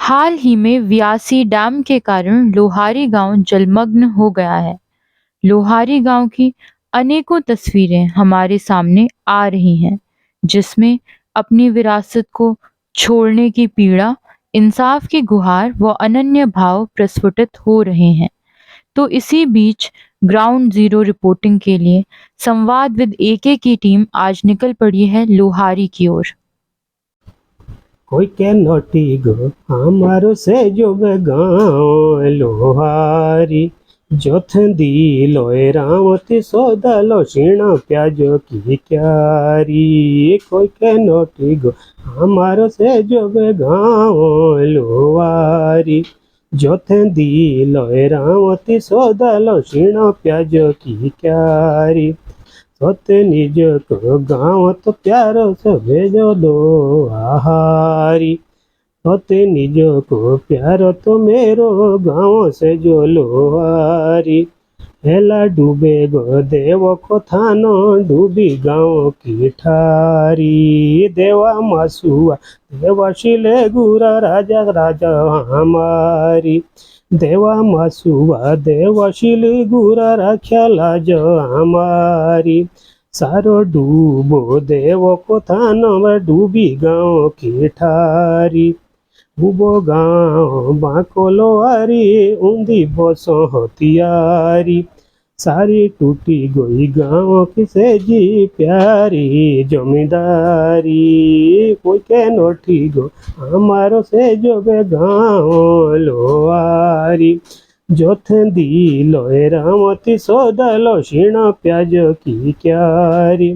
हाल ही में व्यासी डैम के कारण लोहारी गांव जलमग्न हो गया है। लोहारी गांव की अनेकों तस्वीरें हमारे सामने आ रही हैं, जिसमें अपनी विरासत को छोड़ने की पीड़ा, इंसाफ की गुहार व अनन्य भाव प्रस्फुटित हो रहे हैं। तो इसी बीच ग्राउंड जीरो रिपोर्टिंग के लिए संवाद विद एके की टीम आज निकल पड़ी है लोहारी की ओर। कोई के नोटी गो हमारो से जो गाँव लोहारी जोथंदी लोए रामती सोदालो सीणा प्याजो की क्यारी। कोई के नोटी गो हमारो से जो गाँव लोहारी जोथंदी लोए रामती सोदालो सीणा प्याजो की क्यारी। सोते निज को गाँव तो प्यारो सो भेजो दो आहारी। सोते निज को प्यारो तो मेरो गाँव से जो लोहारी। हेला डूबे गो देव को थानो डूबी गाँव की ठारी। देवा मासुआ देवा शिले गुरा राजा राजा हमारी। देवा मासुआ देवा शिली गुरा राख्या लाज हमारी। सारो डूबो देव को थानो डूबी गाँव की ठारी। उबो गाँव बाको लोहारी ऊंधी बसो होतियारी। सारी टूटी गई गाँव की सेजी प्यारी जमींदारी। कोई के नोठी गो हमारो से जो गाँव लोहारी जोथंदी लोए रामती सोदालो सीणा प्याज की क्यारी।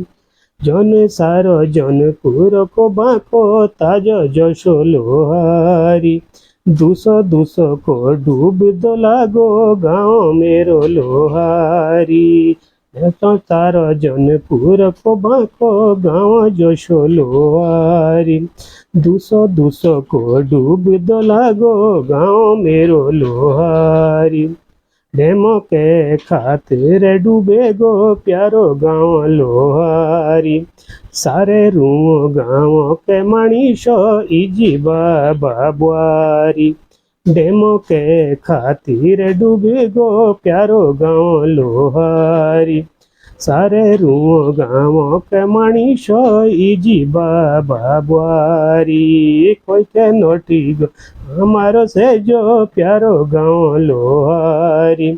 जन सारो जनपुर को बाको ताजो जोशो लोहारी। दूसो दूसो को डूब दो लागो गाँव मेरो लोहारी। तो सारो जनपुर को बाको गाँव जोशो लोहारी। दूसो दूसो को डूब दो लागो गाँव मेरो लोहारी। डेमो के खातिर डूबे गो प्यारो गाँव लोहारी। सारे रूमो गाँव के मनीषो इजी बाबा बुआरी। डेमो के खातिर डूबे गो प्यारो गाँव लोहारी। सारे रूमो गाँव के मनीषो इजी बाबा बुआरी। कोई के नोटी गो हमारो से जो प्यारो गाँव लोहारी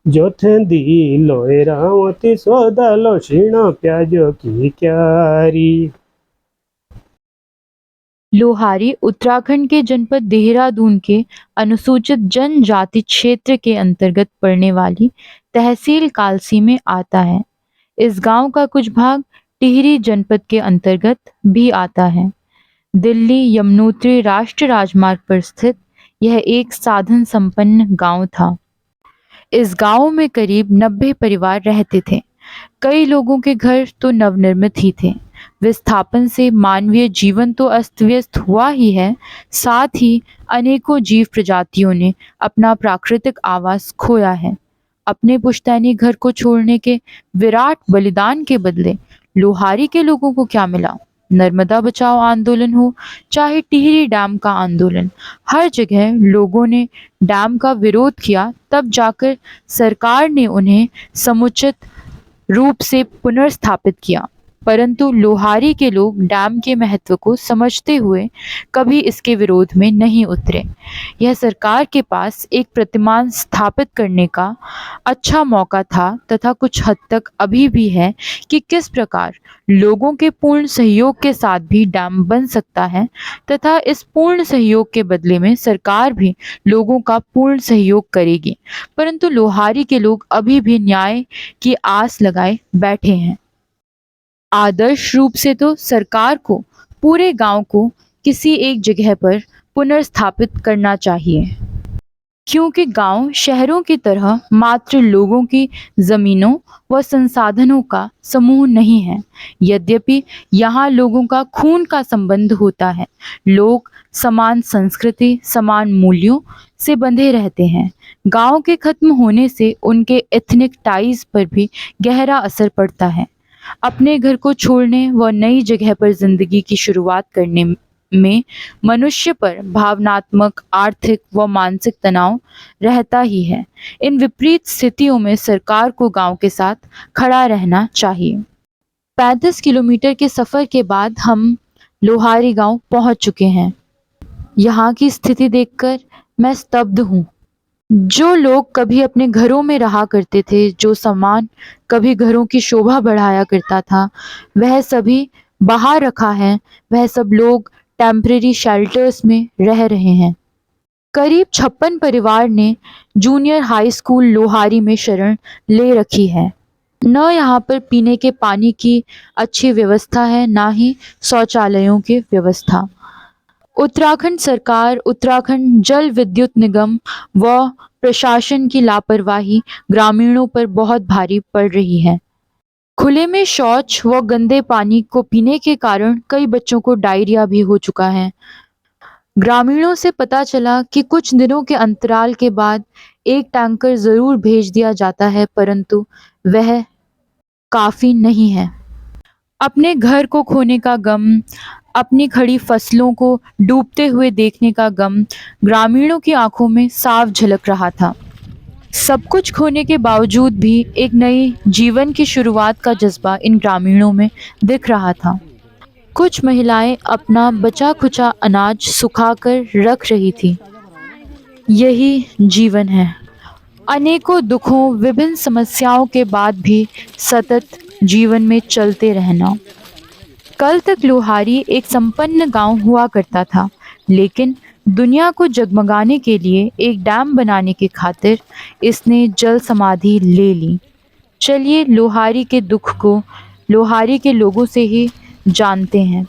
जोथंदी लोए रामती सोदालो सीणा प्याजो की क्यारी। लोहारी उत्तराखंड के जनपद देहरादून के अनुसूचित जनजाति क्षेत्र के अंतर्गत पड़ने वाली तहसील कालसी में आता है। इस गांव का कुछ भाग टिहरी जनपद के अंतर्गत भी आता है। दिल्ली यमुनोत्री राष्ट्रीय राजमार्ग पर स्थित यह एक साधन संपन्न गांव था। इस गांव में करीब 90 परिवार रहते थे। कई लोगों के घर तो नवनिर्मित ही थे। विस्थापन से मानवीय जीवन तो अस्त व्यस्त हुआ ही है, साथ ही अनेकों जीव प्रजातियों ने अपना प्राकृतिक आवास खोया है। अपने पुश्तैनी घर को छोड़ने के विराट बलिदान के बदले लोहारी के लोगों को क्या मिला? नर्मदा बचाओ आंदोलन हो, चाहे टिहरी डैम का आंदोलन, हर जगह लोगों ने डैम का विरोध किया। तब जाकर सरकार ने उन्हें समुचित रूप से पुनर्स्थापित किया। परंतु लोहारी के लोग डैम के महत्व को समझते हुए कभी इसके विरोध में नहीं उतरे। यह सरकार के पास एक प्रतिमान स्थापित करने का अच्छा मौका था तथा कुछ हद तक अभी भी है कि किस प्रकार लोगों के पूर्ण सहयोग के साथ भी डैम बन सकता है तथा इस पूर्ण सहयोग के बदले में सरकार भी लोगों का पूर्ण सहयोग करेगी। परंतु लोहारी के लोग अभी भी न्याय की आस लगाए बैठे हैं। आदर्श रूप से तो सरकार को पूरे गांव को किसी एक जगह पर पुनर्स्थापित करना चाहिए, क्योंकि गांव शहरों की तरह मात्र लोगों की जमीनों व संसाधनों का समूह नहीं है। यद्यपि यहाँ लोगों का खून का संबंध होता है, लोग समान संस्कृति, समान मूल्यों से बंधे रहते हैं। गांव के खत्म होने से उनके एथनिक टाइज पर भी गहरा असर पड़ता है। अपने घर को छोड़ने व नई जगह पर जिंदगी की शुरुआत करने में मनुष्य पर भावनात्मक, आर्थिक व मानसिक तनाव रहता ही है। इन विपरीत स्थितियों में सरकार को गांव के साथ खड़ा रहना चाहिए। 35 किलोमीटर के सफर के बाद हम लोहारी गांव पहुंच चुके हैं। यहाँ की स्थिति देखकर मैं स्तब्ध हूँ। जो लोग कभी अपने घरों में रहा करते थे, जो सामान कभी घरों की शोभा बढ़ाया करता था, वह सभी बाहर रखा है। वह सब लोग टेम्परेरी शेल्टर्स में रह रहे हैं। करीब 56 परिवार ने जूनियर हाई स्कूल लोहारी में शरण ले रखी है। न यहाँ पर पीने के पानी की अच्छी व्यवस्था है, ना ही शौचालयों की व्यवस्था। उत्तराखंड सरकार, उत्तराखंड जल विद्युत निगम व प्रशासन की लापरवाही ग्रामीणों पर बहुत भारी पड़ रही है। खुले में शौच व गंदे पानी को पीने के कारण कई बच्चों को डायरिया भी हो चुका है। ग्रामीणों से पता चला कि कुछ दिनों के अंतराल के बाद एक टैंकर जरूर भेज दिया जाता है, परंतु वह काफी नहीं है। अपने घर को खोने का गम, अपनी खड़ी फसलों को डूबते हुए देखने का गम ग्रामीणों की आंखों में साफ झलक रहा था। सब कुछ खोने के बावजूद भी एक नई जीवन की शुरुआत का जज्बा इन ग्रामीणों में दिख रहा था। कुछ महिलाएं अपना बचा खुचा अनाज सुखाकर रख रही थी। यही जीवन है। अनेकों दुखों, विभिन्न समस्याओं के बाद भी सतत जीवन में चलते रहना। कल तक लोहारी एक संपन्न गांव हुआ करता था, लेकिन दुनिया को जगमगाने के लिए एक डैम बनाने की खातिर इसने जल समाधि ले ली। चलिए लोहारी के दुख को लोहारी के लोगों से ही जानते हैं।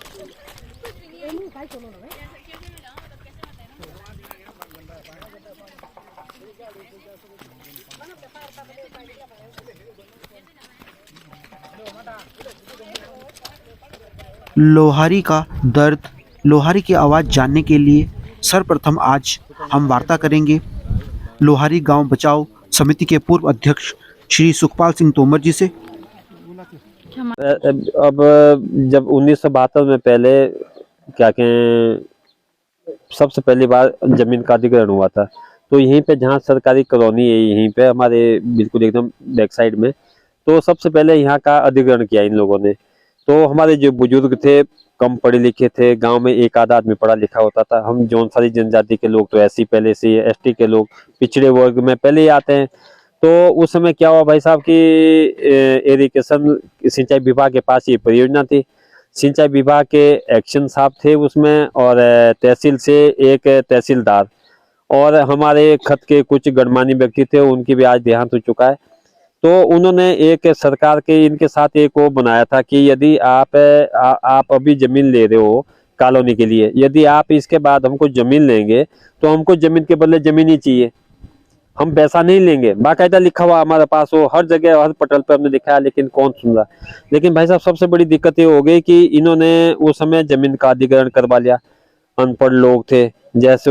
लोहारी का दर्द, लोहारी की आवाज़ जानने के लिए सर्वप्रथम आज हम वार्ता करेंगे लोहारी गांव बचाओ समिति के पूर्व अध्यक्ष श्री सुखपाल सिंह तोमर जी से। अब जब 1972 में पहले क्या कहें सबसे पहली बार जमीन का अधिग्रहण हुआ था, तो यहीं पे जहाँ सरकारी कॉलोनी है यहीं पे हमारे बिल्कुल एकदम बैक साइड में, तो सबसे पहले यहाँ का अधिग्रहण किया इन लोगों ने। तो हमारे जो बुजुर्ग थे कम पढ़े लिखे थे, गांव में एक आधा आदमी पढ़ा लिखा होता था। हम जौन सारी जनजाति के लोग तो ऐसी पहले से एसटी के लोग पिछड़े वर्ग में पहले ही आते हैं। तो उस समय क्या हुआ भाई साहब की इरिगेशन सिंचाई विभाग के पास ये परियोजना थी। सिंचाई विभाग के एक्शन साहब थे उसमें, और तहसील से एक तहसीलदार और हमारे खत के कुछ गणमान्य व्यक्ति थे, उनकी भी आज देहांत हो चुका है। तो उन्होंने एक सरकार के इनके साथ एक वो बनाया था कि यदि आप अभी जमीन ले रहे हो कॉलोनी के लिए, यदि आप इसके बाद हमको जमीन लेंगे तो हमको जमीन के बदले जमीन ही चाहिए, हम पैसा नहीं लेंगे। बाकायदा लिखा हुआ हमारे पास, वो हर जगह हर पटल पे हमने लिखा है, लेकिन कौन सुन रहा। लेकिन भाई साहब सबसे बड़ी दिक्कत ये हो गई कि इन्होंने उस समय जमीन का अधिग्रहण करवा लिया। अनपढ़ लोग थे, जैसे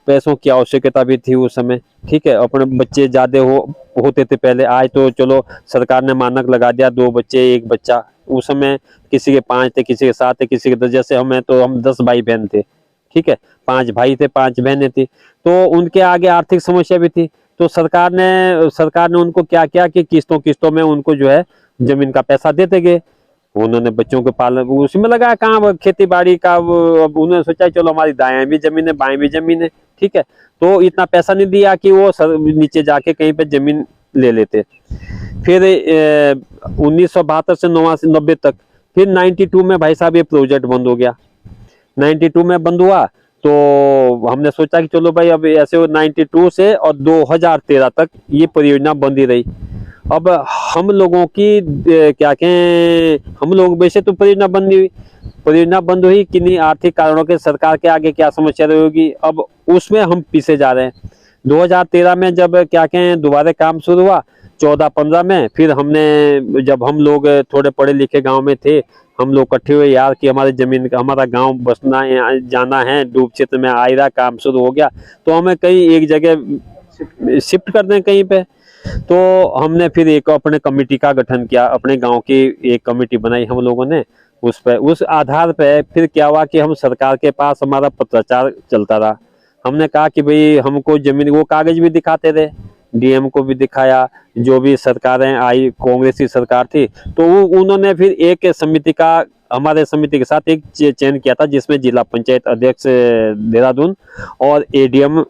पैसों की आवश्यकता भी थी उस समय, ठीक है, अपने बच्चे ज्यादा होते थे पहले। आज तो चलो सरकार ने मानक लगा दिया 2 बच्चे 1 बच्चा। उस समय किसी के 5 थे, किसी के 7 थे, किसी के 10। जैसे हम 10 भाई बहन थे, ठीक है, 5 भाई थे, 5 बहनें थी, तो उनके आगे आर्थिक समस्या भी थी। तो सरकार ने उनको क्या किया कि किस्तों में उनको जो है जमीन का पैसा देते गए। उन्होंने बच्चों के पालन उसमें लगाया, कहाँ खेती बाड़ी का। अब उन्होंने सोचा चलो हमारी दाएं भी जमीन है बाएं भी जमीन है, ठीक है, तो इतना पैसा नहीं दिया कि वो नीचे जाके कहीं पे जमीन ले लेते। फिर 1972 से 90 तक, फिर 92 में भाई साहब ये प्रोजेक्ट बंद हो गया। 92 में बंद हुआ तो हमने सोचा कि चलो भाई अब ऐसे 92 से और 2013 तक ये परियोजना बंद ही रही। अब हम लोगों की क्या कहें, हम लोग वैसे तो परियोजना बंद हुई किन्हीं आर्थिक कारणों के, सरकार के आगे क्या समस्या रही होगी, अब उसमें हम पीछे जा रहे हैं। 2013 में जब क्या कहें दोबारा काम शुरू हुआ 14-15 में, फिर हमने जब हम लोग थोड़े पढ़े लिखे गांव में थे, हम लोग इकट्ठे हुए यार कि हमारे जमीन का हमारा गांव बसना है, जाना है, डूब क्षेत्र में आयरा काम शुरू हो गया, तो हमें कहीं एक जगह शिफ्ट कर दें कहीं पे। तो हमने फिर एक अपने कमेटी का गठन किया, अपने गांव की एक कमेटी बनाई हम लोगों ने। उस पे, उस आधार पे फिर क्या हुआ कि हम सरकार के पास हमारा पत्राचार चलता रहा। हमने कहा कि भाई हमको जमीन, वो कागज भी दिखाते थे, डीएम को भी दिखाया, जो भी सरकारें आई, कांग्रेस की सरकार थी, तो उन्होंने फिर एक समिति का, हमारे समिति के साथ एक चयन किया था, जिसमें जिला पंचायत अध्यक्ष देहरादून और एडीएम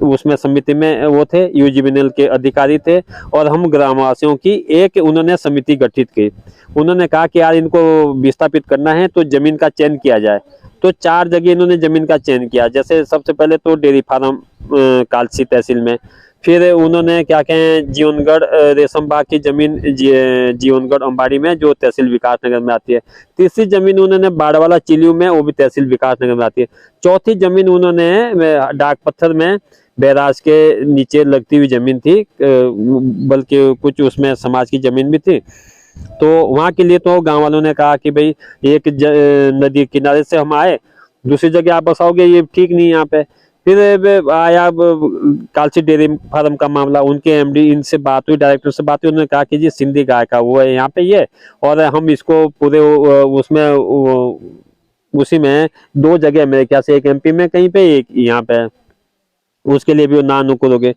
उसमें समिति में वो थे, यूजीबीएनएल के अधिकारी थे, और हम ग्रामवासियों की एक उन्होंने समिति गठित की। उन्होंने कहा कि यार इनको विस्थापित करना है तो जमीन का चयन किया जाए। तो 4 जगह इन्होंने जमीन का चयन किया। जैसे सबसे पहले तो डेयरी फार्म कालसी तहसील में, फिर उन्होंने क्या कहें जीवनगढ़ रेशम बाग की जमीन जीवनगढ़ अंबाड़ी में, जो तहसील विकासनगर में आती है। तीसरी जमीन उन्होंने बाड़वाला चिलियों में, वो भी तहसील विकासनगर में आती है। चौथी जमीन उन्होंने डाक पत्थर में बैराज के नीचे लगती हुई जमीन थी, बल्कि कुछ उसमें समाज की जमीन भी थी। तो वहाँ के लिए तो गांव वालों ने कहा कि भाई एक नदी किनारे से हम आए, दूसरी जगह आप बसाओगे, ये ठीक नहीं यहाँ पे। फिर आया कालसी डेयरी फार्म का मामला, उनके एमडी इनसे बात हुई, डायरेक्टर से बात हुई, उन्होंने कहा कि जी सिंधी गाय का वो है यहाँ पे ये, और हम इसको पूरे उसमें उसी में 2 जगह मेरे ख्याल से, एक एमपी में कहीं पे, एक यहाँ पे, उसके लिए भी ना नुकुरोगे।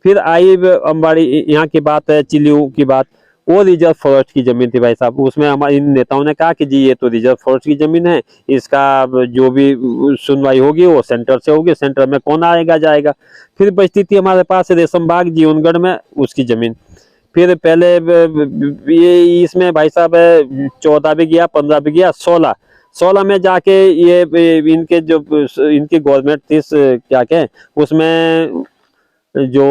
फिर आई अंबाड़ी यहाँ की बात है, चिलियों की बात, वो रिजर्व फॉरेस्ट की जमीन थी भाई साहब। उसमें हमारे इन नेताओं ने कहा कि जी ये तो रिजर्व फॉरेस्ट की जमीन है, इसका जो भी सुनवाई होगी वो सेंटर से होगी, सेंटर में कौन आएगा जाएगा। फिर बचती थी हमारे पास रेशम बाग जीवनगढ़ में, उसकी जमीन। फिर पहले ये इसमें भाई साहब 14 भी गया, 15 भी गया, 16 में जाके ये इनके जो इनकी गवर्नमेंट थी क्या कहें, उसमें जो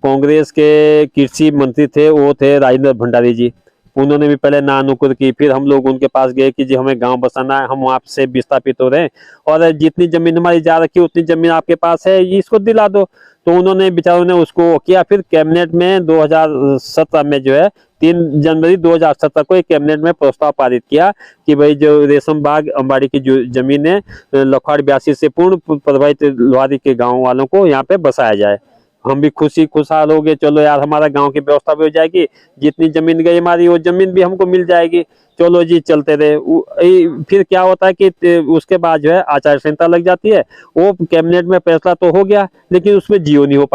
कांग्रेस के कृषि मंत्री थे वो थे राजेंद्र भंडारी जी। उन्होंने भी पहले नानुकुर की, फिर हम लोग उनके पास गए कि जी हमें गांव बसाना है, हम वहाँ से विस्थापित हो रहे हैं, और जितनी जमीन हमारी जा रखी है उतनी जमीन आपके पास है, इसको दिला दो। तो उन्होंने बेचारों ने उसको किया। फिर कैबिनेट में 2017 में जो है 3 जनवरी 2017 को एक कैबिनेट में प्रस्ताव पारित किया कि भाई जो रेशम बाग अंबाड़ी की जो जमीन है लखवाड़ 82 से पूर्ण प्रभावित लोहारी के गाँव वालों को यहाँ पे बसाया जाए। हम भी खुशहाल हो गए, चलो यार हमारा गांव की व्यवस्था भी हो जाएगी, जितनी जमीन गई हमारी वो जमीन भी हमको मिल जाएगी, चलो जी चलते रहे। फिर क्या होता है कि उसके बाद जो है आचार संहिता लग जाती है। वो कैबिनेट में फैसला तो हो गया, लेकिन उसमें जियो नहीं हो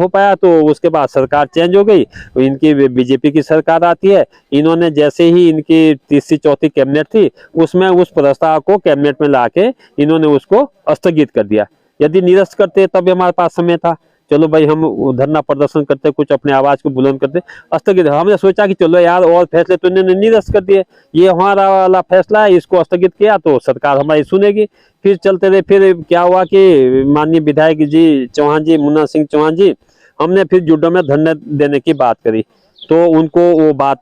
पाया। तो उसके बाद सरकार चेंज हो गई, इनकी बीजेपी की सरकार आती है। इन्होंने जैसे ही इनकी तीसरी चौथी कैबिनेट थी, उसमें उस प्रस्ताव को कैबिनेट में लाके इन्होंने उसको स्थगित कर दिया। यदि निरस्त करते तब हमारे पास समय था, चलो भाई हम धरना प्रदर्शन करते, कुछ अपने आवाज को बुलंद करते, स्थगित। हमने सोचा कि चलो यार और फैसले तो इन्होंने निरस्त कर दिए, ये हमारा वाला फैसला है, इसको स्थगित किया तो सरकार हमारी सुनेगी। फिर चलते रहे। फिर क्या हुआ कि माननीय विधायक जी चौहान जी, मुन्ना सिंह चौहान जी, हमने फिर जुड्डो में धरने देने की बात करी। तो उनको वो बात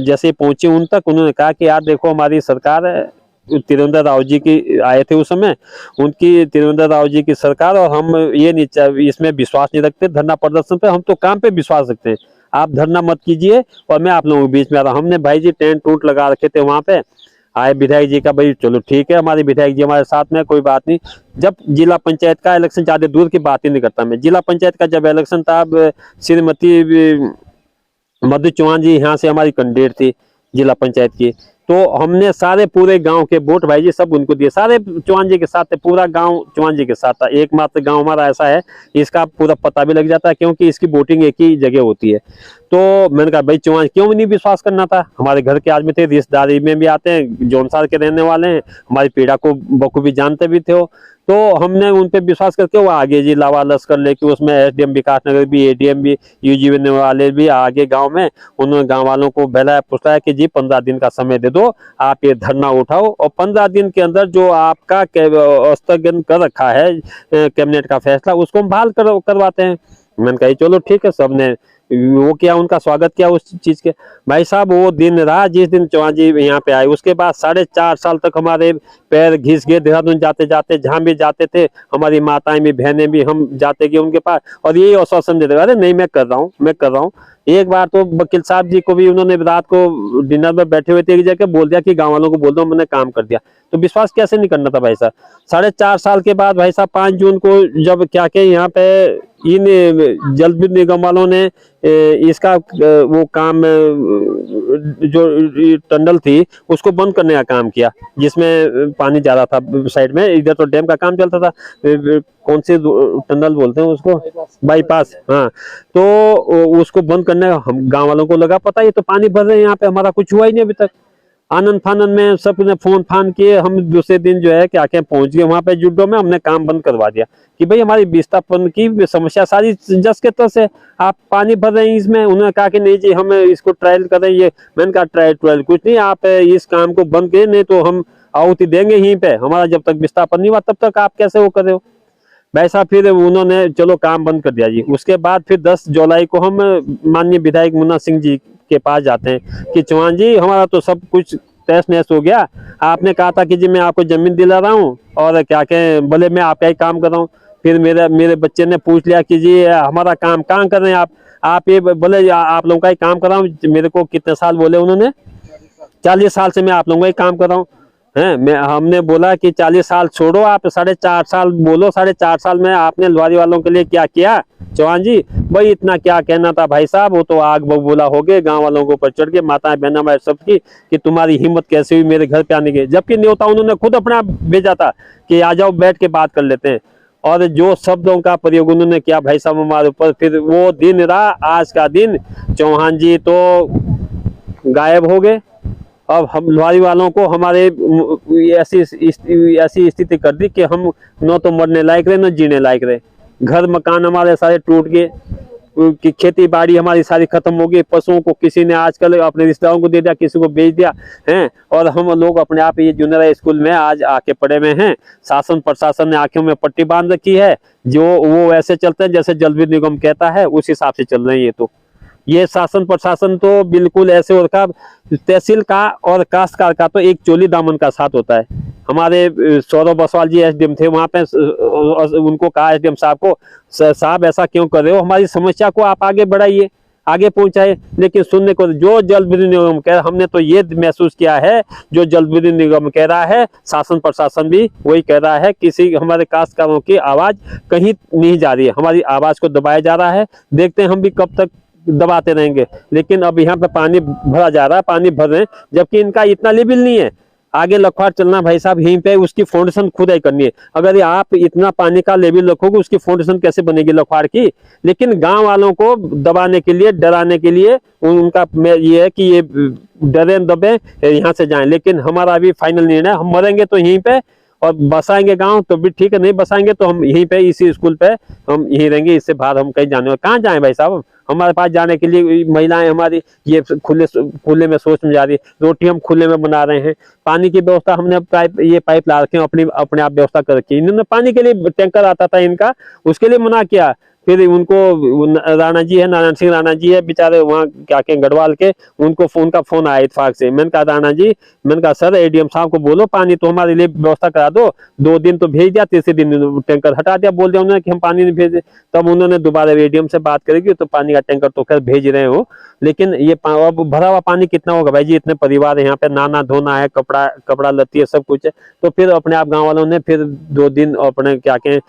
जैसे पहुंची उन तक, उन्होंने कहा कि यार देखो हमारी सरकार है, त्रिवेंद्र राव जी की आए थे उस समय, उनकी त्रिवेंद्र राव जी की सरकार, और हम ये नहीं, इसमें विश्वास नहीं रखते धरना प्रदर्शन पे, हम तो काम पे विश्वास रखते हैं। आप धरना मत कीजिए और मैं आप लोगों के बीच में आ रहा हूँ। हमने भाई जी टेंट टूट लगा रखे थे वहाँ पे। आए विधायक जी का, भाई चलो ठीक है, हमारे विधायक जी हमारे साथ में, कोई बात नहीं। जब जिला पंचायत का इलेक्शन, ज्यादा दूर की बात ही नहीं करता मैं, जिला पंचायत का जब इलेक्शन था, श्रीमती मधु चौहान जी यहाँ से हमारी कैंडिडेट थी जिला पंचायत की, तो हमने सारे पूरे गांव के वोट भाई जी सब उनको दिए, सारे चौहान जी के साथ थे, पूरा गांव चौहान जी के साथ था। एकमात्र गांव हमारा ऐसा है, इसका पूरा पता भी लग जाता है क्योंकि इसकी वोटिंग एक ही जगह होती है। तो मैंने कहा भाई चौहान क्यों नहीं विश्वास करना था, हमारे घर के आदमी थे, रिश्तेदारी में भी आते हैं, जौनसार के रहने वाले हैं, हमारी पीड़ा को बखूबी जानते भी थे वो। तो हमने उन पे विश्वास करके वो आगे जी लावा लश्कर लेके, उसमें एसडीएम विकासनगर भी, एडीएम भी, यूजीबीएनएल वाले भी आगे गांव में, उन्होंने गांव वालों को बहलाया पुछलाया कि जी 15 दिन का समय दे दो, आप ये धरना उठाओ, और 15 दिन के अंदर जो आपका स्थगन कर रखा है कैबिनेट का फैसला, उसको हम बहाल करवाते हैं। मैंने कहा चलो ठीक है। सबने वो किया, उनका स्वागत किया उस चीज के। भाई साहब वो दिन रहा जिस दिन चौहान जी यहाँ पे आए, उसके बाद 4.5 साल तक हमारे पैर घिस गए, देहरादून जाते जाते, जहाँ भी जाते थे हमारी माताएं भी, बहनें भी, हम जाते गए उनके पास, और यही आश्वासन देते, अरे नहीं मैं कर रहा हूँ, एक बार तो वकील साहब जी को भी उन्होंने रात को डिनर में बैठे हुए थे, एक जगह बोल दिया कि गांव वालों को बोल दो मैंने काम कर दिया। तो विश्वास कैसे नहीं करना था भाई साहब। 4.5 साल के बाद भाई साहब 5 जून को जब क्या के यहाँ पे इन जल विद्युत निगम वालों ने इसका वो काम जो टनल थी उसको बंद करने का काम किया, जिसमें पानी ज्यादा था साइड में। इधर तो डैम का काम चलता था, कौन से टनल बोलते हैं उसको, बाईपास, हाँ। तो उसको बंद करने का हम गांव वालों को लगा पता, ये तो पानी भर रहे हैं यहाँ पे, हमारा कुछ हुआ ही नहीं अभी तक। आनंद फानंद में सबने फोन फान किए, हम दूसरे दिन जो है क्या क्या पहुंच गए वहां पे जुड्डो में, हमने काम बंद करवा दिया कि भाई हमारी विस्थापन की समस्या सारी जस के तस है, आप पानी भर रहे हैं इसमें। उन्होंने कहा कि नहीं जी हम इसको ट्रायल कर रहे हैं। ये मैंने कहा ट्रायल कुछ नहीं, आप इस काम को बंद करें, नहीं तो हम आहुति देंगे यहीं पे, हमारा जब तक विस्थापन नहीं हुआ तब तक आप कैसे वो कर रहे हो भाई साहब। फिर उन्होंने चलो काम बंद कर दिया जी। उसके बाद फिर 10 जुलाई को हम माननीय विधायक मुन्ना सिंह जी के पास जाते हैं कि चौहान जी हमारा तो सब कुछ तहस नहस हो गया, आपने कहा था कि जी मैं आपको जमीन दिला रहा हूँ और क्या कहें भले मैं आपका ही काम कर रहा हूँ। फिर मेरे बच्चे ने पूछ लिया कि जी हमारा काम कहाँ कर रहे हैं आप ये बोले आप लोगों का ही काम कर रहा हूँ। मेरे को कितने साल बोले उन्होंने, 40 साल से मैं आप लोगों का ही काम कर रहा हूँ। हमने बोला कि 40 साल छोड़ो, आप 4.5 साल बोलो, 4.5 साल में आपने लुहारी वालों के लिए क्या किया चौहान जी। भाई इतना क्या कहना था भाई साहब, वो तो आग बबूला हो गए गांव वालों को ऊपर चढ़ के, माताएं बहना हमारे सब की कि तुम्हारी हिम्मत कैसे हुई मेरे घर पे आने की। जबकि न्योता उन्होंने खुद अपना भेजा था कि आ जाओ बैठ के बात कर लेते हैं। और जो शब्दों का प्रयोग उन्होंने किया भाई साहब हमारे ऊपर, फिर वो दिन रहा आज का दिन। चौहान जी तो गायब हो गए। अब हम लुहारी वालों को हमारे ऐसी स्थिति कर दी कि हम न तो मरने लायक रहे न जीने लायक रहे। घर मकान हमारे सारे टूट गए, कि खेती बाड़ी हमारी सारी खत्म हो गई। पशुओं को किसी ने आजकल अपने रिश्तेदारों को दे दिया, किसी को बेच दिया है। और हम लोग अपने आप ये जूनियर स्कूल में आज आके पड़े हुए हैं। शासन प्रशासन ने आंखों में पट्टी बांध रखी है, जो वो ऐसे चलते हैं जैसे जल विद्युत निगम कहता है उस हिसाब से चल रहे हैं। ये शासन प्रशासन तो बिल्कुल ऐसे हो रखा। तहसील का और काश्तकार का तो एक चोली दामन का साथ होता है। हमारे सौरभ बसवाल जी एसडीएम थे वहां पे, उनको कहा एसडीएम साहब को, साहब ऐसा क्यों कर रहे हो, हमारी समस्या को आप आगे बढ़ाइए, आगे पहुंचाए। लेकिन सुनने को जो जल विद्युत निगम कह, हमने तो ये महसूस किया है जो जल विद्युत निगम कह रहा है शासन प्रशासन भी वही कह रहा है। किसी हमारे काश्तकारों की आवाज कहीं नहीं जा रही है, हमारी आवाज को दबाया जा रहा है। देखते हैं हम भी कब तक दबाते रहेंगे। लेकिन अब यहाँ पे पानी भरा जा रहा है, पानी भर रहे हैं, जबकि इनका इतना लेवल नहीं है। आगे लखवाड़ चलना भाई साहब यहीं पे उसकी फाउंडेशन खुद ही करनी है। अगर आप इतना पानी का लेवल रखोगे उसकी फाउंडेशन कैसे बनेगी लखवाड़ की। लेकिन गांव वालों को दबाने के लिए, डराने के लिए उनका ये है कि ये डरे दबे यहाँ से जाएं। लेकिन हमारा अभी फाइनल निर्णय, हम मरेंगे तो यहीं पे और बसाएंगे गांव तो भी ठीक है, नहीं बसाएंगे तो हम यहीं पे इसी स्कूल पे हम यहीं रहेंगे। इससे बाहर हम कहीं जाने, कहाँ जाएं भाई साहब। हमारे पास जाने के लिए महिलाएं हमारी ये खुले में सोच में जा रही है। रोटी हम खुले में बना रहे हैं, पानी की व्यवस्था हमने पाइप ला रखे हैं, अपने आप व्यवस्था कर रखी है। इन्होंने पानी के लिए टैंकर आता था इनका, उसके लिए मना किया। फिर उनको राणा जी है, नारायण सिंह राणा जी है बेचारे वहाँ क्या के गढ़वाल के, उनका फोन आया इत्तेफाक से। मैंने कहा राणा जी, मैंने कहा सर एडीएम साहब को बोलो पानी तो हमारे लिए व्यवस्था करा दो। 2 दिन तो भेज दिया, तीसरे दिन टैंकर हटा दिया, बोल दिया उन्होंने कि हम पानी नहीं भेजे। तब उन्होंने दोबारा एडीएम से बात करेगी तो पानी का टैंकर तो खैर भेज रहे हो। लेकिन ये अब भरा हुआ पानी कितना होगा भाई जी, इतने परिवार यहाँ पे, नहाना धोना है, कपड़ा लत्ती है, सब कुछ है। तो फिर अपने आप गाँव वालों ने फिर 2 दिन अपने क्या के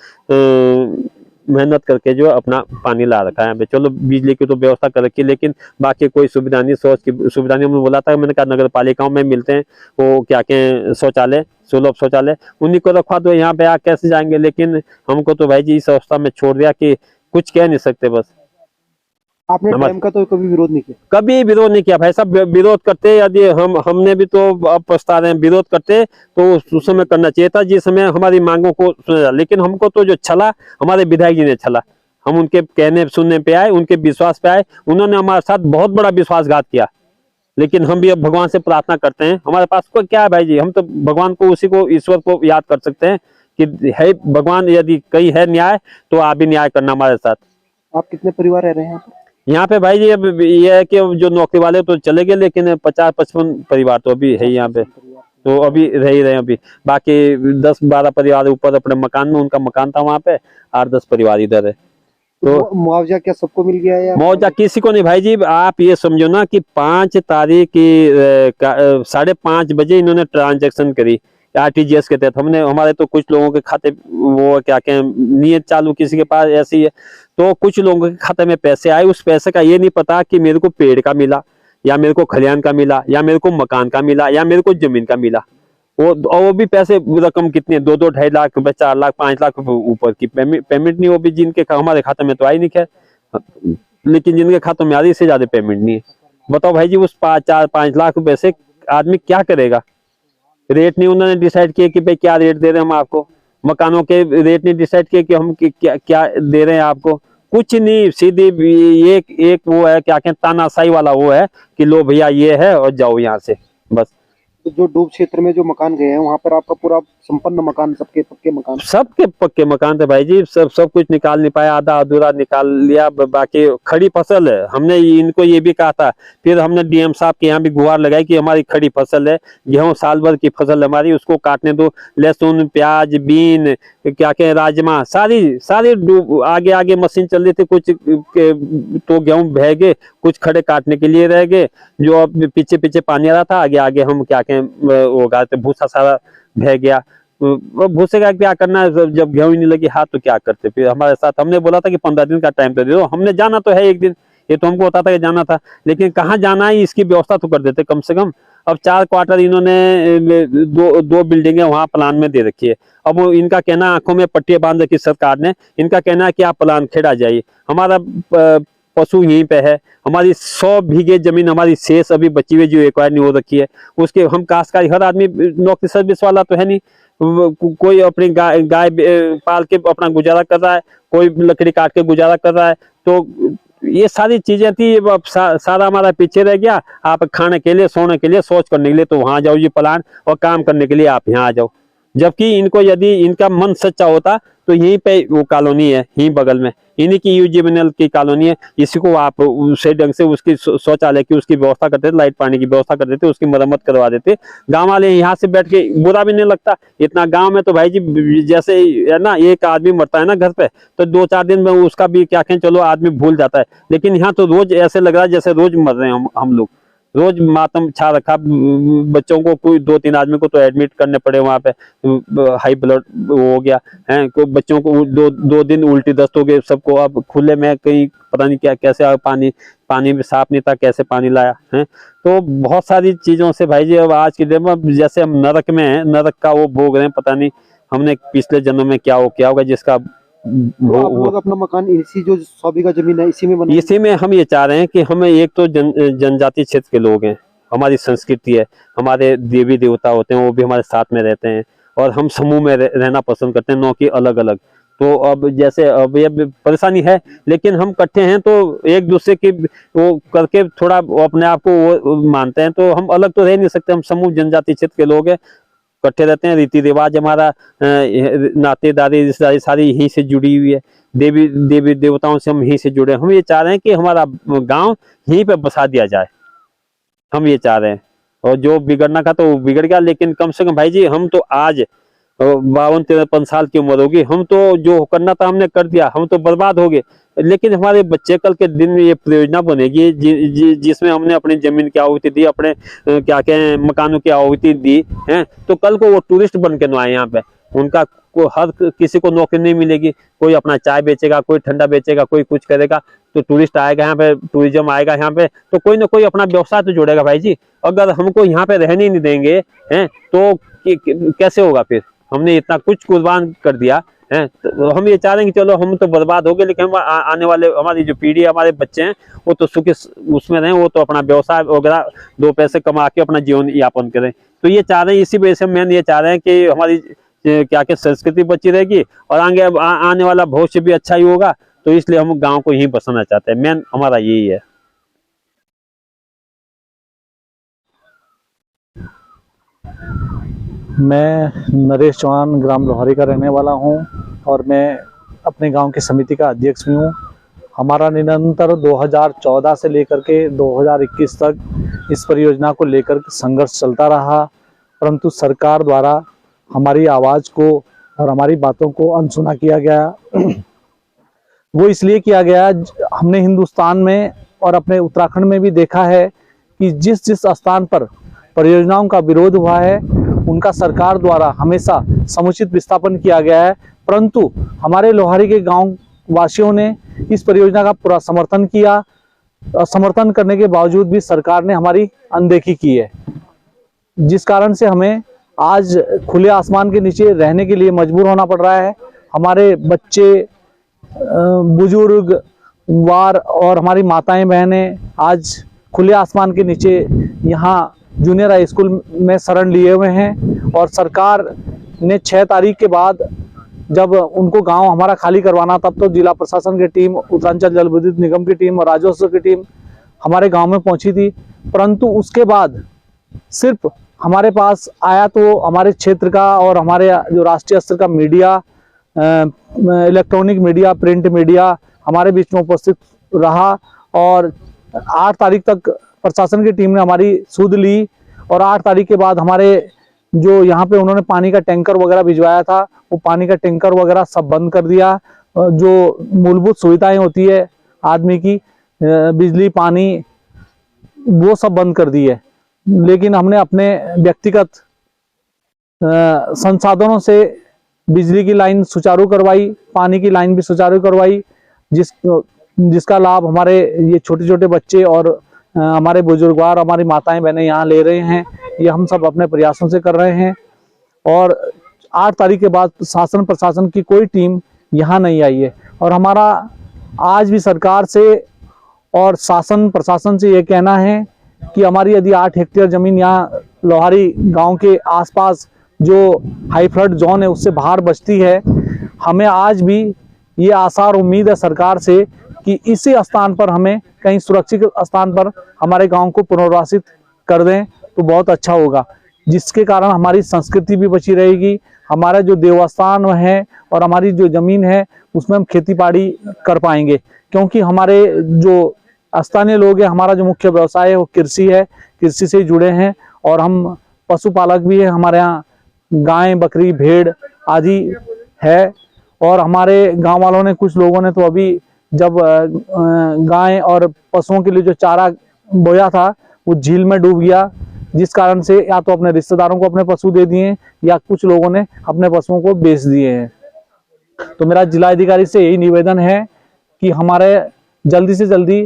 मेहनत करके जो अपना पानी ला रखा है। चलो बिजली की तो व्यवस्था कर रखी, लेकिन बाकी कोई सुविधा नहीं, शौच की सुविधा नहीं। हमने बोला था, मैंने कहा नगर पालिकाओं में मिलते हैं वो क्या के शौचालय, सुलभ शौचालय, उन्हीं को रखवा दो, यहाँ पे आ कैसे जाएंगे। लेकिन हमको तो भाई जी इस अवस्था में छोड़ दिया कि कुछ कह नहीं सकते। बस आपने डैम का तो कभी विरोध नहीं किया? कभी विरोध नहीं किया भाई साहब। विरोध करते यदि हमने भी तो अब पछता रहे हैं, विरोध करते तो उस समय करना चाहिए था जिस समय हमारी मांगों को सुना। लेकिन हमको तो जो छला हमारे विधायक जी ने छला, हम उनके कहने सुनने पे आए, उनके विश्वास पे आए, उन्होंने हमारे साथ बहुत बड़ा विश्वासघात किया। लेकिन हम भी अब भगवान से प्रार्थना करते हैं, हमारे पास को क्या है भाई जी, हम तो भगवान को, उसी को, ईश्वर को याद कर सकते हैं कि है भगवान, यदि कहीं है न्याय तो आप भी न्याय करना हमारे साथ। आप कितने परिवार रह रहे हैं यहाँ पे भाई जी? अब ये है कि जो नौकरी वाले तो चले गए, लेकिन 50-55 परिवार तो अभी है यहाँ पे, तो अभी रह ही रहे हैं। अभी बाकी 10-12 परिवार ऊपर अपने मकान में, उनका मकान था वहाँ पे, 8-10 परिवार इधर है। तो मुआवजा क्या सबको मिल गया है या मुआवजा किसी को नहीं भाई जी। आप ये समझो ना कि 5 तारीख की 5:30 बजे इन्होंने ट्रांजैक्शन करी आरटीजीएस के तहत। हमने हमारे तो कुछ लोगों के खाते वो क्या कहें नियत चालू, किसी के पास ऐसी है, तो कुछ लोगों के खाते में पैसे आए। उस पैसे का ये नहीं पता कि मेरे को पेड़ का मिला या मेरे को खलियान का मिला या मेरे को मकान का मिला या मेरे को जमीन का मिला। वो भी पैसे रकम कितनी है, 2-2 2.5 लाख रुपए, 4 लाख 5 लाख रुपए ऊपर की पेमेंट नहीं। वो भी जिनके हमारे खाते में तो आई नहीं, खैर, लेकिन जिनके खातों में आ रही, इससे ज्यादा पेमेंट नहीं है। बताओ भाई जी, उस 4-5 लाख रुपए से आदमी क्या करेगा। रेट नहीं उन्होंने डिसाइड किया कि भाई क्या रेट दे रहे हैं हम आपको, मकानों के रेट नहीं डिसाइड किए कि हम क्या दे रहे हैं आपको, कुछ नहीं। सीधी एक वो है क्या कहते तानाशाही वाला वो है कि लो भैया ये है और जाओ यहाँ से बस। तो जो डूब क्षेत्र में जो मकान गए हैं वहाँ पर आपका पूरा संपन्न मकान, सबके पक्के मकान? सबके पक्के मकान थे भाई जी। सब कुछ निकाल नहीं पाया, आधा अधूरा निकाल लिया। बाकी खड़ी फसल है, हमने इनको ये भी कहा था। फिर हमने डीएम साहब के यहाँ भी गुहार लगाई कि हमारी खड़ी फसल है, गेहूं साल भर की फसल हमारी, उसको काटने दो। लहसुन, प्याज, बीन, क्या कहें राजमा, सारी आगे मशीन चल रही थी। कुछ तो गेहूं बह गए, कुछ खड़े काटने के लिए रह गए। जो अब पीछे पानी आ रहा था, आगे हम क्या कहें वो गाते भूसा सारा बह गया। वो भूसे का क्या करना है, जब गेहूं नहीं लगी हाथ तो क्या करते। फिर हमारे साथ हमने बोला था कि 15 दिन का टाइम तो दे दो, हमने जाना तो है एक दिन, ये तो हमको होता था कि जाना था, लेकिन कहाँ जाना है इसकी व्यवस्था तो कर देते कम से कम। अब 4 क्वार्टर इन्होंने दो बिल्डिंगें वहां प्लान में दे रखी है। अब वो इनका कहना, आंखों में पट्टियां बांध रखी सरकार ने, इनका कहना है कि आप प्लान खेड़ा जाइए। हमारा पशु यहीं पे है, हमारी 100 बीघे जमीन हमारी शेष अभी बची हुई जो एक्वायर नहीं हो रखी है, उसके हम काश्तकारी, हर आदमी नौकरी सर्विस वाला तो है नहीं, कोई अपनी गाय पाल के अपना गुजारा कर रहा है, कोई लकड़ी काट के गुजारा कर रहा है। तो ये सारी चीजें थी, अब सारा हमारा पीछे रह गया। आप खाने के लिए, सोने के लिए, सोच करने के लिए तो वहां जाओ जी प्लान, और काम करने के लिए आप यहाँ आ जाओ। जबकि इनको यदि इनका मन सच्चा होता तो यहीं पे वो कॉलोनी है, यहीं बगल में इन्हीं की यूजीएमएनएल की कॉलोनी है, इसी को आप उसे ढंग से उसकी शौचालय की उसकी व्यवस्था करते थे, लाइट पानी की व्यवस्था करते थे, उसकी मरम्मत करवा देते। गांव वाले यहाँ से बैठ के, बुरा भी नहीं लगता इतना। गांव में तो भाई जी जैसे है ना, एक आदमी मरता है ना घर पे, तो 2-4 दिन में उसका भी क्या कहें चलो आदमी भूल जाता है, लेकिन यहाँ तो रोज ऐसे लग रहा है जैसे रोज मर रहे हैं हम लोग। रोज मातम छा रखा, बच्चों को कोई 2-3 आदमी को तो एडमिट करने पड़े वहां पे, हाई ब्लड हो गया है, कोई बच्चों को 2 दिन उल्टी दस्त हो गए सबको। अब खुले में कहीं पता नहीं क्या कैसे, पानी भी साफ नहीं था, कैसे पानी लाया है। तो बहुत सारी चीजों से भाई जी अब आज के दिन में जैसे हम नरक में हैं, नरक का वो भोग रहे हैं, पता नहीं हमने पिछले जन्म में क्या होगा जिसका तो आप लोग अपना मकान इसी जो 100 बीघा जमीन है इसी में बना? इसी में हम ये चाह रहे हैं कि हमें एक तो जनजाति क्षेत्र के लोग हैं, हमारी संस्कृति है, हमारे देवी देवता होते हैं, वो भी हमारे साथ में रहते हैं, और हम समूह में रहना पसंद करते हैं, न कि अलग अलग। तो अब जैसे अब ये परेशानी है, लेकिन हम इकट्ठे हैं तो एक दूसरे की वो करके थोड़ा अपने आप को वो मानते हैं। तो हम अलग तो रह नहीं सकते, हम समूह जनजाति क्षेत्र के लोग हैं, इकट्ठे रहते हैं। रीति रिवाज हमारा, नातेदारी रिश्तेदारी सारी यहीं से जुड़ी हुई है, देवी देवताओं से हम यहीं से जुड़े। हम ये चाह रहे हैं कि हमारा गांव यहीं पे बसा दिया जाए, हम ये चाह रहे हैं। और जो बिगड़ना का तो बिगड़ गया, लेकिन कम से कम भाई जी हम तो आज 52-53 साल की उम्र होगी, हम तो जो करना था हमने कर दिया, हम तो बर्बाद हो गए। लेकिन हमारे बच्चे कल के दिन में ये परियोजना बनेगी जिसमें हमने अपनी जमीन की आहुति दी, अपने क्या कहें मकानों की आहुति दी है, तो कल को वो टूरिस्ट बन के न आए यहाँ पे। उनका हर किसी को नौकरी नहीं मिलेगी, कोई अपना चाय बेचेगा, कोई ठंडा बेचेगा, कोई कुछ करेगा, तो टूरिस्ट आएगा यहाँ पे, टूरिज्म आएगा यहाँ पे, तो कोई ना कोई अपना व्यवसाय तो जोड़ेगा भाई जी। अगर हमको यहाँ पे रहने नहीं देंगे हैं तो कैसे होगा फिर। हमने इतना कुछ कुर्बान कर दिया है, तो हम ये चाह रहे हैं कि चलो हम तो बर्बाद हो गए, लेकिन हम आने वाले हमारी जो पीढ़ी है, हमारे बच्चे हैं, वो तो सुखी उसमें रहें, वो तो अपना व्यवसाय वगैरह 2 पैसे कमा के अपना जीवन यापन करें। तो ये चाह रहे हैं, इसी वजह से मैंने ये चाह रहे हैं कि हमारी क्या संस्कृति बची रहेगी और आगे आने वाला भविष्य भी अच्छा ही होगा। तो इसलिए हम गाँव को यहीं बसाना चाहते हैं, मेन हमारा यही है। मैं नरेश चौहान ग्राम लोहारी का रहने वाला हूं और मैं अपने गांव की समिति का अध्यक्ष भी हूं। हमारा निरंतर 2014 से लेकर के 2021 तक इस परियोजना को लेकर संघर्ष चलता रहा, परंतु सरकार द्वारा हमारी आवाज़ को और हमारी बातों को अनसुना किया गया। वो इसलिए किया गया, हमने हिंदुस्तान में और अपने उत्तराखंड में भी देखा है कि जिस जिस स्थान पर परियोजनाओं का विरोध हुआ है उनका सरकार द्वारा हमेशा समुचित विस्थापन किया गया है, परंतु हमारे लोहारी के गांव वासियों ने इस परियोजना का पूरा समर्थन किया। समर्थन करने के बावजूद भी सरकार ने हमारी अनदेखी की है, जिस कारण से हमें आज खुले आसमान के नीचे रहने के लिए मजबूर होना पड़ रहा है। हमारे बच्चे, बुजुर्ग, वार और हमारी माताएं बहनें आज खुले आसमान के नीचे यहाँ जूनियर हाई स्कूल में शरण लिए हुए हैं, और सरकार ने 6 तारीख के बाद जब उनको गांव हमारा खाली करवाना, तब तो जिला प्रशासन की टीम, उत्तरांचल जल विद्युत निगम की टीम और राजस्व की टीम हमारे गांव में पहुंची थी, परंतु उसके बाद सिर्फ हमारे पास आया तो हमारे क्षेत्र का और हमारे जो राष्ट्रीय स्तर का media, electronic media, print media हमारे बीच में उपस्थित रहा, और 8 तारीख तक प्रशासन की टीम ने हमारी सुध ली, और 8 तारीख के बाद हमारे जो यहाँ पे उन्होंने पानी का टैंकर वगैरह भिजवाया था, वो पानी का टैंकर वगैरह सब बंद कर दिया। जो मूलभूत सुविधाएं होती है आदमी की, बिजली, पानी, वो सब बंद कर दी है। लेकिन हमने अपने व्यक्तिगत संसाधनों से बिजली की लाइन सुचारू करवाई, पानी की लाइन भी सुचारू करवाई, जिसका लाभ हमारे ये छोटे छोटे बच्चे और हमारे बुजुर्गवार, हमारी माताएं बहनें यहाँ ले रहे हैं। ये हम सब अपने प्रयासों से कर रहे हैं, और 8 तारीख के बाद शासन प्रशासन की कोई टीम यहाँ नहीं आई है, और हमारा आज भी सरकार से और शासन प्रशासन से ये कहना है कि हमारी यदि 8 हेक्टेयर जमीन यहाँ लोहारी गांव के आसपास जो हाई फ्लड जोन है उससे बाहर बचती है, हमें आज भी ये आशा और उम्मीद है सरकार से कि इसी स्थान पर हमें कहीं सुरक्षित स्थान पर हमारे गांव को पुनर्वासित कर दें तो बहुत अच्छा होगा, जिसके कारण हमारी संस्कृति भी बची रहेगी, हमारा जो देवस्थान है और हमारी जो जमीन है उसमें हम खेती बाड़ी कर पाएंगे। क्योंकि हमारे जो स्थानीय लोग हैं, हमारा जो मुख्य व्यवसाय है वो कृषि है, कृषि से जुड़े हैं, और हम पशुपालक भी हैं। हमारे यहाँ गाय, बकरी, भेड़ आदि है, और हमारे गांव वालों ने, कुछ लोगों ने तो अभी जब गाय और पशुओं के लिए जो चारा बोया था वो झील में डूब गया, जिस कारण से या तो अपने रिश्तेदारों को अपने पशु दे दिए या कुछ लोगों ने अपने पशुओं को बेच दिए हैं। तो मेरा जिलाधिकारी से यही निवेदन है कि हमारे जल्दी से जल्दी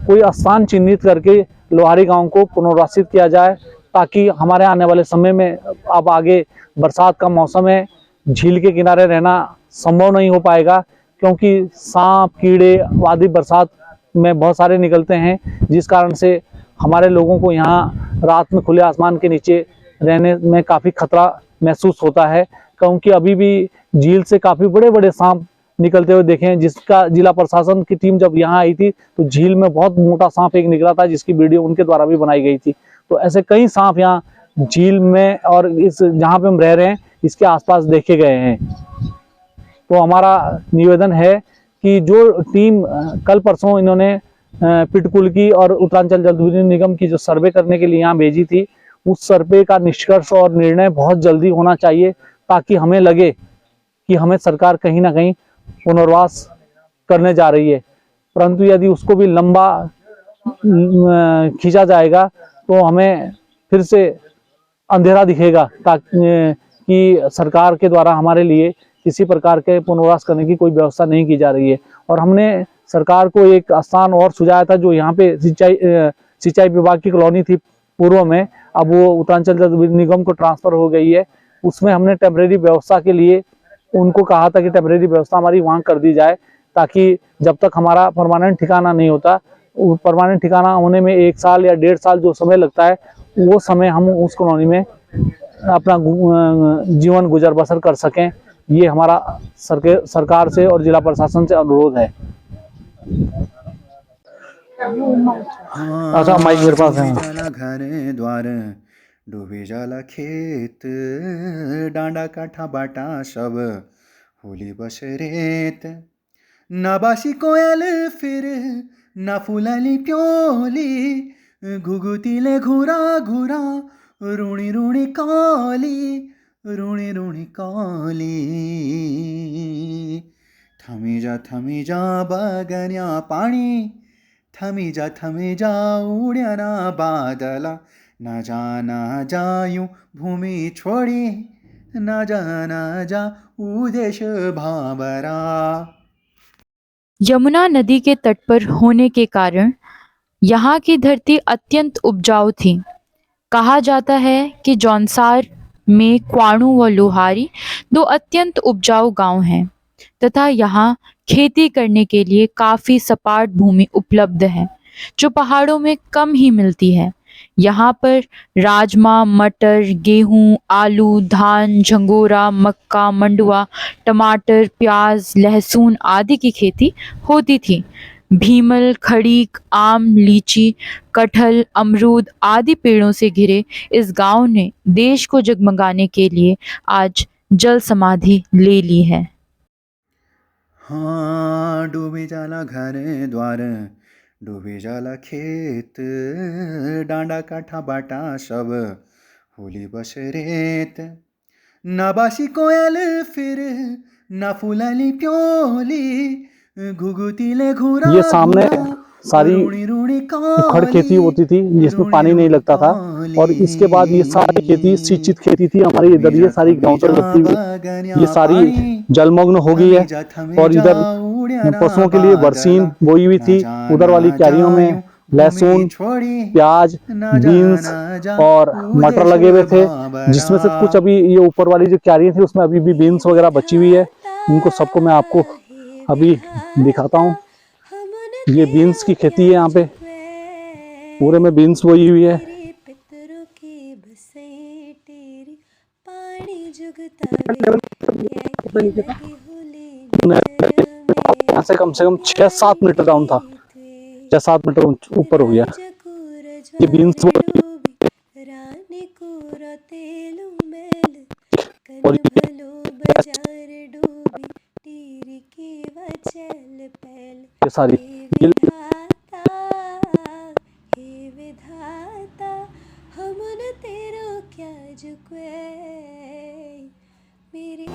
कोई स्थान चिन्हित करके लोहारी गांव को पुनर्वासित किया जाए, ताकि हमारे आने वाले समय में, अब आगे बरसात का मौसम है, झील के किनारे रहना संभव नहीं हो पाएगा, क्योंकि सांप, कीड़े आदि बरसात में बहुत सारे निकलते हैं, जिस कारण से हमारे लोगों को यहाँ रात में खुले आसमान के नीचे रहने में काफ़ी खतरा महसूस होता है, क्योंकि अभी भी झील से काफ़ी बड़े बड़े सांप निकलते हुए देखे हैं, जिसका जिला प्रशासन की टीम जब यहाँ आई थी तो झील में बहुत मोटा सांप एक निकला था, जिसकी वीडियो उनके द्वारा भी बनाई गई थी। तो ऐसे कई सांप यहाँ झील में और इस जहाँ पे हम रह रहे हैं इसके आसपास देखे गए हैं। तो हमारा निवेदन है कि जो टीम कल परसों इन्होंने पिटकुल की और उत्तरांचल जल विद्युत निगम की जो सर्वे करने के लिए यहाँ भेजी थी, उस सर्वे का निष्कर्ष और निर्णय बहुत जल्दी होना चाहिए, ताकि हमें लगे कि हमें सरकार कहीं ना कहीं पुनर्वास करने जा रही है। परंतु यदि उसको भी लंबा खींचा जाएगा तो हमें फिर से अंधेरा दिखेगा, ताकि कि सरकार के द्वारा हमारे लिए किसी प्रकार के पुनर्वास करने की कोई व्यवस्था नहीं की जा रही है। और हमने सरकार को एक स्थान और सुझाया था, जो यहाँ पे सिंचाई विभाग की कॉलोनी थी पूर्व में, अब वो उत्तरांचल जल विद्युत निगम को ट्रांसफर हो गई है। उसमें हमने टेम्परेरी व्यवस्था के लिए उनको कहा था कि टेम्परेरी व्यवस्था हमारी वहाँ कर दी जाए, ताकि जब तक हमारा परमानेंट ठिकाना नहीं होता, परमानेंट ठिकाना होने में 1 साल या 1.5 साल जो समय लगता है, वो समय हम उस कॉलोनी में अपना जीवन गुजर बसर कर सकें। ये हमारा सरकार से और जिला प्रशासन से अनुरोध है। अच्छा, माइक मेरे पास है। जाला घर द्वार डूबे जाला खेत, डांडा काठा बाटा सब होली बस रेत, ना बासी कोयल फिर ना फुलाली प्योली, घुघुतीले घुरा घुरा रुणी रुणी काली, रुणी रुणी काली, थमी जा बगन्या पाणी थमी जा उड्याना बादला ना जा यूं भूमि छोडी ना जा उदेश भाबरा। यमुना नदी के तट पर होने के कारण यहाँ की धरती अत्यंत उपजाऊ थी। कहा जाता है कि जौनसार में क्वाणू व लोहारी दो अत्यंत उपजाऊ गांव हैं तथा यहाँ खेती करने के लिए काफ़ी सपाट भूमि उपलब्ध है जो पहाड़ों में कम ही मिलती है। यहाँ पर राजमा, मटर, गेहूँ, आलू, धान, झंगोरा, मक्का, मंडुआ, टमाटर, प्याज, लहसुन आदि की खेती होती थी। भीमल, खड़ीक, आम, लीची, कटहल, अमरूद आदि पेड़ों से घिरे इस गांव ने देश को जगमगाने के लिए आज जल समाधि ले ली है। हाँ डूबी जाला घर द्वार डूबी जाला खेत डांडा काठा बाटा सब होली बस रेत ना बासी कोयल फिर ना फुलाली प्योली घुघुतीले घुरा ये सामने सारी उखड़ खेती होती थी जिसमें पानी नहीं लगता था, और इसके बाद ये सारी खेती सिंचित खेती थी हमारी इधर, ये सारी गांव तक लगती हुई ये सारी जलमग्न हो गई है। और इधर पशुओं के लिए बरसीन बोई हुई थी, उधर वाली क्यारियों में लहसुन, प्याज, बीन्स और मटर लगे हुए थे, जिसमें से कुछ अभी ये ऊपर वाली जो क्यारियां थी उसमें अभी भी बीन्स वगैरह बची हुई है। इनको सबको मैं आपको अभी दिखाता हूँ। ये बीन्स की खेती है, यहाँ पे पूरे में बीन्स बोई हुई है। यहाँ से कम 6-7 मीटर डाउन था, 6-7 मीटर ऊपर हो गया। ये बीन्स और ये सारी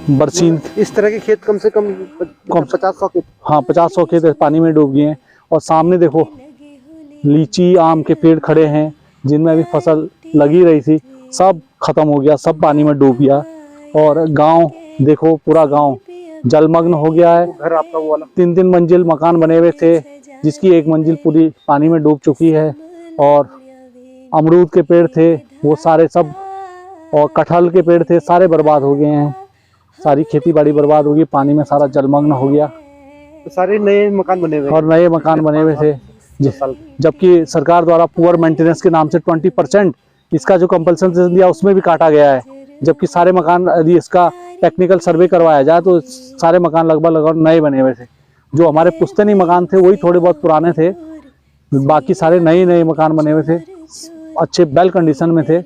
बरसीन इस तरह के खेत कम से कम 50-100 खेत। हाँ 50-100 खेत पानी में डूब गए हैं। और सामने देखो लीची, आम के पेड़ खड़े हैं जिनमें अभी फसल लगी रही थी, सब खत्म हो गया, सब पानी में डूब गया। और गांव देखो, पूरा गांव जलमग्न हो गया है। घर आपका वो वाला 3-3 मंजिल मकान बने हुए थे, जिसकी एक मंजिल पूरी पानी में डूब चुकी है। और अमरूद के पेड़ थे वो सारे सब, और कटहल के पेड़ थे, सारे बर्बाद हो गए हैं। सारी खेती बाड़ी बर्बाद हो गई, पानी में सारा जलमग्न हो गया। तो सारे नए मकान बने हुए और नए मकान बने हुए थे, जबकि सरकार द्वारा पुअर मेंटेनेंस के नाम से 20% इसका जो कंपल्सन दिया उसमें भी काटा गया है। जबकि सारे मकान यदि इसका टेक्निकल सर्वे करवाया जाए तो सारे मकान लगभग नए बने हुए थे। जो हमारे पुश्तैनी मकान थे वही थोड़े बहुत पुराने थे, बाकी सारे नए मकान बने हुए थे, अच्छे वेल कंडीशन में थे।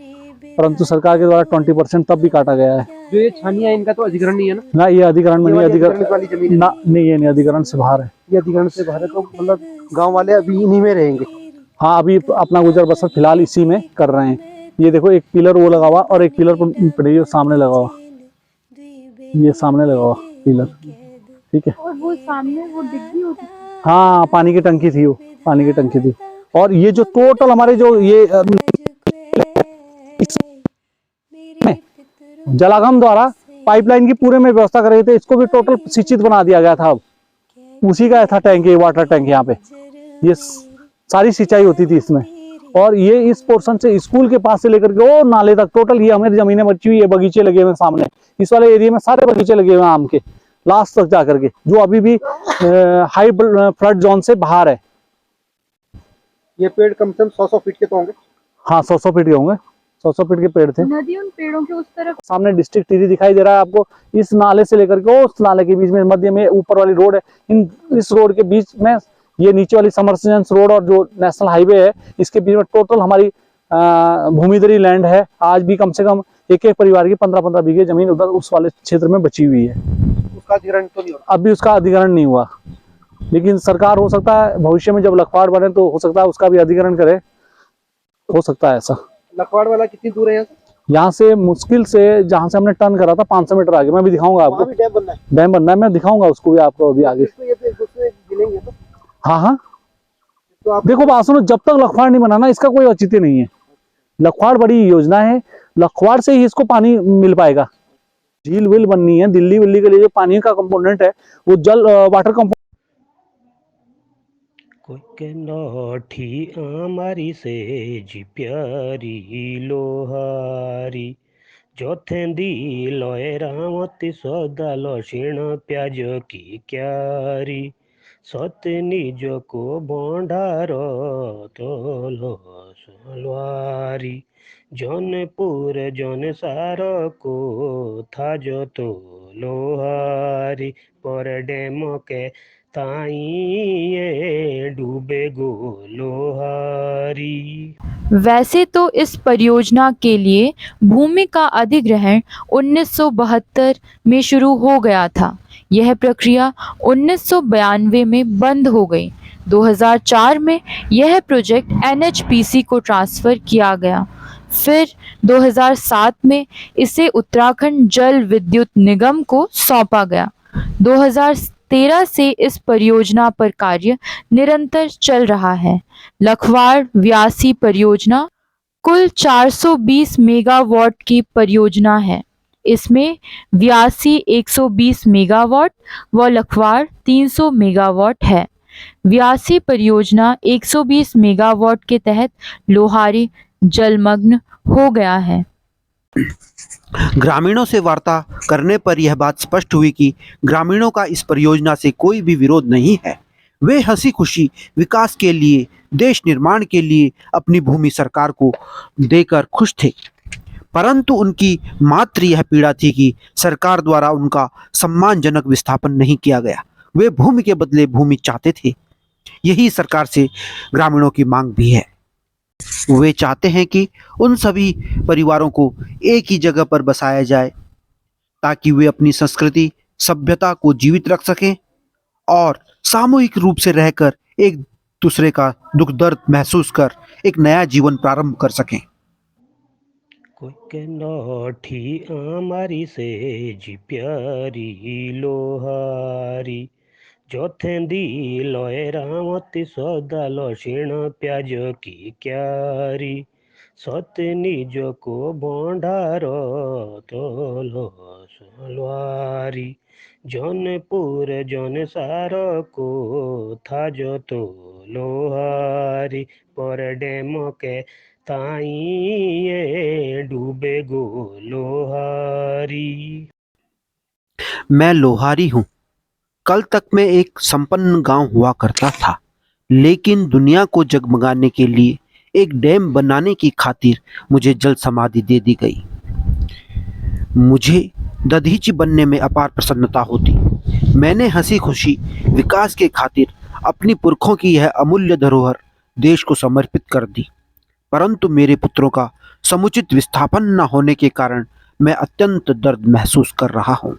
परंतु सरकार के द्वारा 20% तब भी काटा गया है। जो ये छानिया इनका तो अधिग्रहण नहीं है ना? ना, ये अधिग्रहण में नहीं, अधिग्रहण वाली जमीन ना नहीं, ये नहीं, अधिग्रहण से बाहर है। ये अधिग्रहण से बाहर है, तो मतलब गांव वाले अभी इन्हीं में रहेंगे। हाँ, अभी अपना गुजर बसर फिलहाल इसी में कर रहे हैं। ये देखो एक पिलर वो लगा हुआ और एक पिलर पर सामने लगा हुआ, ये सामने लगा हुआ पिलर, ठीक है। और वो सामने वो डिग्गी होती थी। हाँ, पानी की टंकी थी, वो पानी की टंकी थी। और ये जो टोटल हमारे जो ये जलागम द्वारा पाइपलाइन की पूरे में व्यवस्था कर रहे थे, इसको भी टोटल सिंचित बना दिया गया था। अब उसी का था टैंक, ये वाटर टैंक यहाँ पे, ये सारी सिंचाई होती थी इसमें। और ये इस पोर्शन से स्कूल के पास से लेकर के वो नाले तक टोटल ये हमारी जमीनें बची हुई है। बगीचे लगे हुए सामने, इस वाले एरिया में सारे बगीचे लगे हुए हैं आम के, लास्ट तक जाकर के, जो अभी भी हाई फ्लड जोन से बाहर है। ये पेड़ कम से कम 100 फीट के तो होंगे। हाँ, 100 फीट के होंगे, 100 फीट के पेड़ थे। नदी उन पेड़ों के उस तरफ। सामने डिस्ट्रिक्ट टीरी दिखाई दे रहा है आपको, इस नाले से लेकर के उस नाले के बीच में मध्य में ऊपर वाली रोड है, इस रोड के बीच में ये नीचे वाली समरसेंस रोड और जो नेशनल हाईवे है, इसके बीच में टोटल हमारी भूमिधरी लैंड है। आज भी कम से कम एक परिवार की 15-15 बीघे जमीन उधर उस वाले क्षेत्र में बची हुई है। उसका अधिग्रहण तो नहीं हो रहा? अभी उसका अधिग्रहण नहीं हुआ, लेकिन सरकार हो सकता है भविष्य में जब लखवाड़ बने तो हो सकता है उसका भी अधिग्रहण करे, हो सकता है ऐसा। लखवाड़ वाला कितनी दूर है यहाँ से? यहाँ से मुश्किल से जहाँ से हमने टर्न करा था 500 मीटर आगे, मैं भी दिखाऊंगा आपको। वहाँ भी डैम बनना है डैम बनना है, मैं दिखाऊंगा उसको भी आपको अभी आगे। तो ये तो एक दूसरे से गिलेंगे तो हाँ हाँ, तो आप देखो बात सुनो, जब तक लखवाड़ नहीं बनाना इसका कोई औचित्य नहीं है। लखवाड़ बड़ी योजना है, लखवाड़ से ही इसको पानी मिल पाएगा। झील विल बननी है, दिल्ली विल्ली के लिए जो पानी का कंपोनेंट है वो जल वाटर कंपोनेंट। कोई के नौठी आमारी से जी प्यारी लोहारी जोथेंदी लोए रामती सौदा लोशिण प्याज की क्यारी सत निज को भंडारो तोलो सलवारी जौनपुर जौन सार को था जो तो लोहारी पर डेम के ताई ये डूबे गो लोहारी। वैसे तो इस परियोजना के लिए भूमि का अधिग्रहण 1972 में शुरू हो गया था। यह प्रक्रिया 1992 में बंद हो गई। 2004 में यह प्रोजेक्ट एनएचपीसी को ट्रांसफ़र किया गया। फिर 2007 में इसे उत्तराखंड जल विद्युत निगम को सौंपा गया। 2013 से इस परियोजना पर कार्य निरंतर चल रहा है। लखवाड़ व्यासी परियोजना कुल 420 मेगावाट की परियोजना है। इसमें व्यासी 120 मेगावाट व लखवाड़ 300 मेगावाट है। व्यासी परियोजना 120 मेगावाट के तहत लोहारी जलमग्न हो गया है। ग्रामीणों से वार्ता करने पर यह बात स्पष्ट हुई कि ग्रामीणों का इस परियोजना से कोई भी विरोध नहीं है। वे हंसी खुशी विकास के लिए, देश निर्माण के लिए अपनी भूमि सरकार को देकर खुश थे। परंतु उनकी मात्र यह पीड़ा थी कि सरकार द्वारा उनका सम्मानजनक विस्थापन नहीं किया गया। वे भूमि के बदले भूमि चाहते थे। यही सरकार से ग्रामीणों की मांग भी है। वे चाहते हैं कि उन सभी परिवारों को एक ही जगह पर बसाया जाए ताकि वे अपनी संस्कृति, सभ्यता को जीवित रख सकें और सामूहिक रूप से रहकर एक दूसरे का दुख दर्द महसूस कर एक नया जीवन प्रारंभ कर सकें। कोई के नौठी आमारी से जी प्यारी लोहारी जोथेंदी लोए रामती सौदा लोशिण प्याज की क्यारी सत निज को भंडारो तोलो सलवारी जौनपुर जौन सार को था जो तो लोहारी पर डेम के ताई ये डूबे गो लोहारी। मैं लोहारी हूँ। कल तक मैं एक संपन्न गांव हुआ करता था, लेकिन दुनिया को जगमगाने के लिए एक डैम बनाने की खातिर मुझे जल समाधि दे दी गई। मुझे दधीची बनने में अपार प्रसन्नता होती। मैंने हंसी खुशी विकास के खातिर अपनी पुरखों की यह अमूल्य धरोहर देश को समर्पित कर दी। परंतु मेरे पुत्रों का समुचित विस्थापन न होने के कारण मैं अत्यंत दर्द महसूस कर रहा हूँ।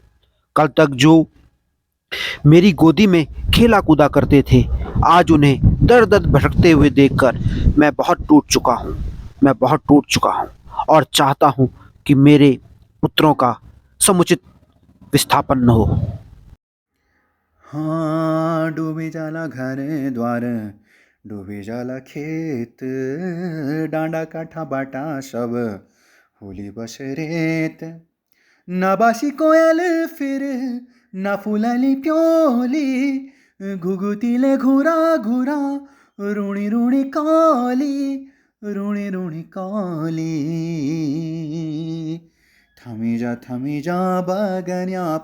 कल तक जो मेरी गोदी में खेला कूदा करते थे, आज उन्हें दर दर भटकते हुए देखकर मैं बहुत टूट चुका हूँ और चाहता हूँ कि मेरे पुत्रों का समुचित विस्थापन हो। हाँ, डूबे जाला घर द्वार, डूबे जाला खेत, डांडा काठा बाटा सब होली बस रेत। ना बासी कोयल फिर ना फुलाली प्योली, घुघुतीले घुरा घुरा, रुणी रुणी काली, रुणी रुणी काली। थमी जा बगन्या